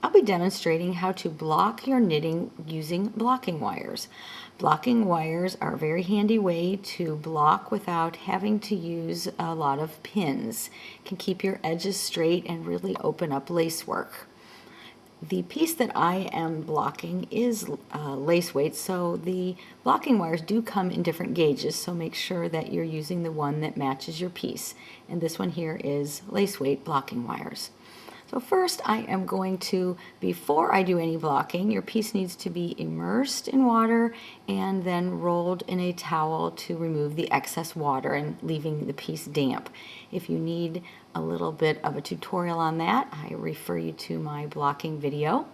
I'll be demonstrating how to block your knitting using blocking wires. Blocking wires are a very handy way to block without having to use a lot of pins. It can keep your edges straight and really open up lace work. The piece that I am blocking is lace weight, so the blocking wires do come in different gauges, so make sure that you're using the one that matches your piece. And this one here is lace weight blocking wires. So first I am going to, before I do any blocking, your piece needs to be immersed in water and then rolled in a towel to remove the excess water and leaving the piece damp. If you need a little bit of a tutorial on that, I refer you to my blocking video.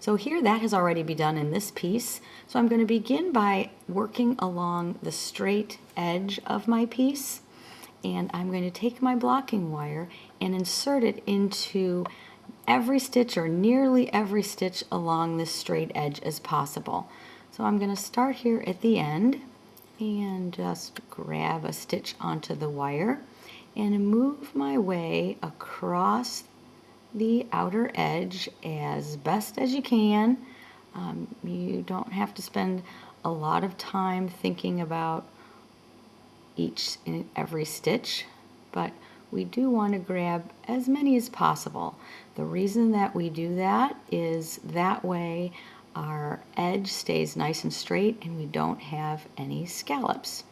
So here that has already been done in this piece. So I'm going to begin by working along the straight edge of my piece. And I'm going to take my blocking wire and insert it into every stitch or nearly every stitch along this straight edge as possible. So I'm going to start here at the end and just grab a stitch onto the wire and move my way across the outer edge as best as you can. You don't have to spend a lot of time thinking about each and every stitch, but we do want to grab as many as possible. The reason that we do that is that way our edge stays nice and straight and we don't have any scallops.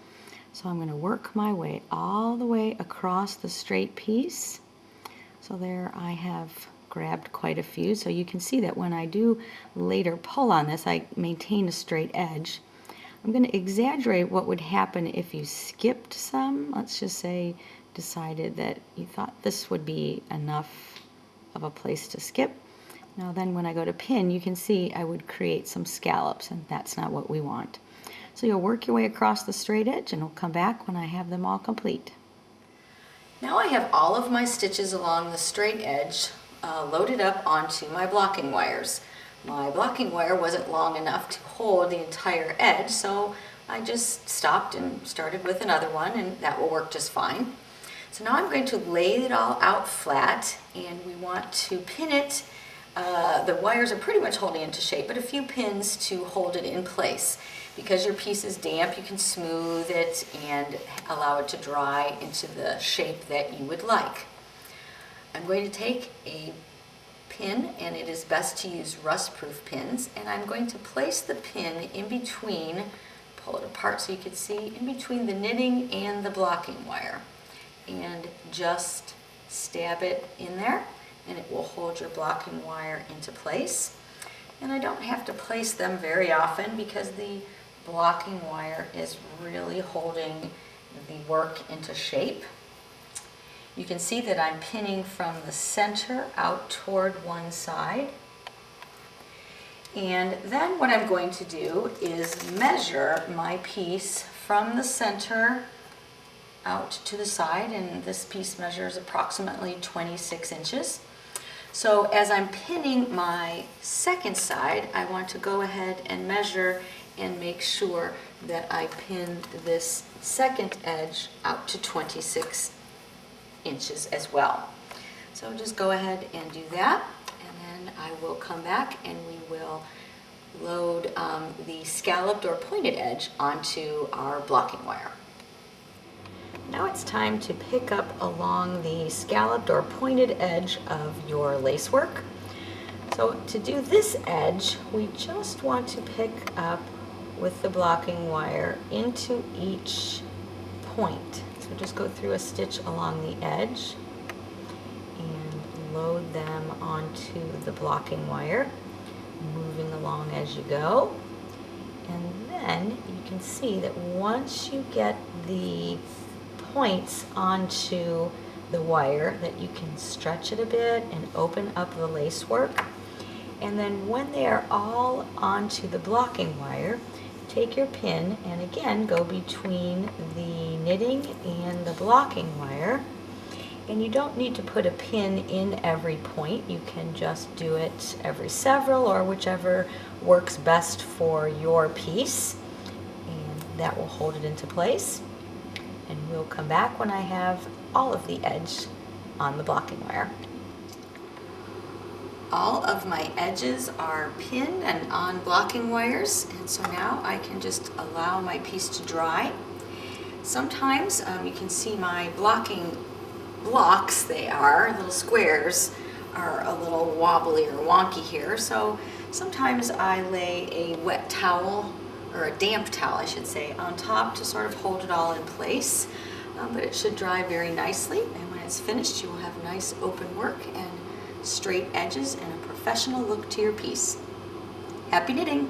So I'm going to work my way all the way across the straight piece. So there I have grabbed quite a few, so you can see that when I do later pull on this, I maintain a straight edge. I'm going to exaggerate what would happen if you skipped some. Let's just say decided that you thought this would be enough of a place to skip. Now then when I go to pin, you can see I would create some scallops, and that's not what we want. So you'll work your way across the straight edge and we'll come back when I have them all complete. Now I have all of my stitches along the straight edge loaded up onto my blocking wires. My blocking wire wasn't long enough to hold the entire edge, so I just stopped and started with another one, and that will work just fine. So now I'm going to lay it all out flat, and we want to pin it. The wires are pretty much holding into shape, but a few pins to hold it in place. Because your piece is damp, you can smooth it and allow it to dry into the shape that you would like. I'm going to take a pin, and it is best to use rust-proof pins, and I'm going to place the pin in between, pull it apart so you can see, in between the knitting and the blocking wire, and just stab it in there and it will hold your blocking wire into place. And I don't have to place them very often because the blocking wire is really holding the work into shape. You can see that I'm pinning from the center out toward one side. And then what I'm going to do is measure my piece from the center out to the side, and this piece measures approximately 26 inches. So as I'm pinning my second side, I want to go ahead and measure and make sure that I pin this second edge out to 26 inches as well. So just go ahead and do that, and then I will come back and we will load the scalloped or pointed edge onto our blocking wire. Now it's time to pick up along the scalloped or pointed edge of your lace work. So to do this edge, we just want to pick up with the blocking wire into each point. So just go through a stitch along the edge and load them onto the blocking wire, moving along as you go. And then you can see that once you get the points onto the wire, that you can stretch it a bit and open up the lace work. And then when they are all onto the blocking wire, take your pin and again go between the knitting and the blocking wire. And you don't need to put a pin in every point. You can just do it every several or whichever works best for your piece. And that will hold it into place. And we'll come back when I have all of the edge on the blocking wire. All of my edges are pinned and on blocking wires, and so now I can just allow my piece to dry. Sometimes you can see my blocking blocks, they are little squares, are a little wobbly or wonky here, so sometimes I lay a wet towel, or a damp towel I should say, on top to sort of hold it all in place, but it should dry very nicely, and when it's finished you will have nice open work and straight edges and a professional look to your piece. Happy knitting!